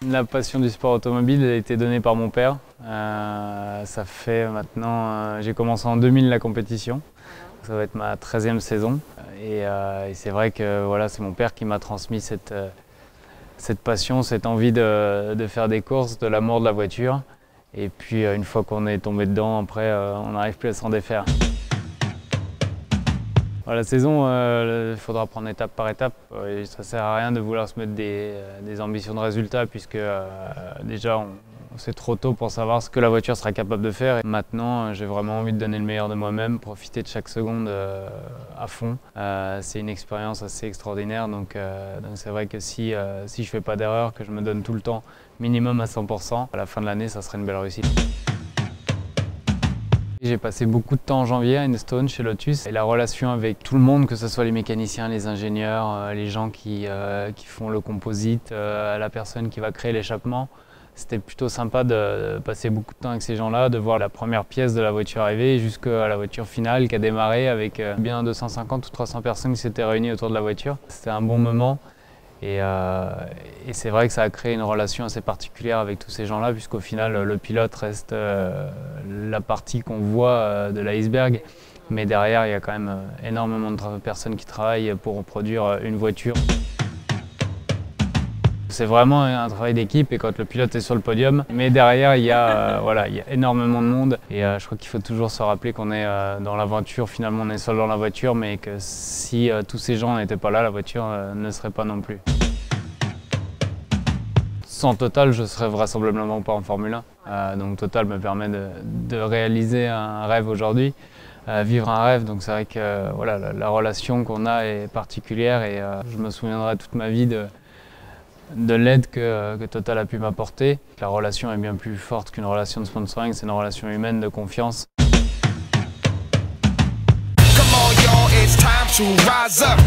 La passion du sport automobile a été donnée par mon père. Ça fait maintenant, j'ai commencé en 2000 la compétition. Ça va être ma 13e saison. Et c'est vrai que voilà, c'est mon père qui m'a transmis cette passion, cette envie de faire des courses, de l'amour de la voiture. Et puis une fois qu'on est tombé dedans, après on n'arrive plus à s'en défaire. La saison, il faudra prendre étape par étape. Ça ne sert à rien de vouloir se mettre des ambitions de résultats puisque déjà c'est trop tôt pour savoir ce que la voiture sera capable de faire. Et maintenant, j'ai vraiment envie de donner le meilleur de moi-même, profiter de chaque seconde à fond. C'est une expérience assez extraordinaire, donc c'est vrai que si je ne fais pas d'erreur, que je me donne tout le temps minimum à 100%, à la fin de l'année, ça serait une belle réussite. J'ai passé beaucoup de temps en janvier à Enstone chez Lotus et la relation avec tout le monde, que ce soit les mécaniciens, les ingénieurs, les gens qui font le composite, la personne qui va créer l'échappement, c'était plutôt sympa de passer beaucoup de temps avec ces gens-là, de voir la première pièce de la voiture arriver jusqu'à la voiture finale qui a démarré avec bien 250 ou 300 personnes qui s'étaient réunies autour de la voiture. C'était un bon moment. Et c'est vrai que ça a créé une relation assez particulière avec tous ces gens-là, puisqu'au final, le pilote reste la partie qu'on voit de l'iceberg. Mais derrière, il y a quand même énormément de personnes qui travaillent pour produire une voiture. C'est vraiment un travail d'équipe et quand le pilote est sur le podium. Mais derrière, il y a énormément de monde. Et je crois qu'il faut toujours se rappeler qu'on est dans l'aventure. Finalement, on est seul dans la voiture, mais que si tous ces gens n'étaient pas là, la voiture ne serait pas non plus. Sans Total, je ne serais vraisemblablement pas en Formule 1. Donc Total me permet de réaliser un rêve aujourd'hui, vivre un rêve. Donc c'est vrai que voilà, la relation qu'on a est particulière et je me souviendrai toute ma vie de l'aide que Total a pu m'apporter. La relation est bien plus forte qu'une relation de sponsoring, c'est une relation humaine de confiance. Come on, y'all, it's time to rise up.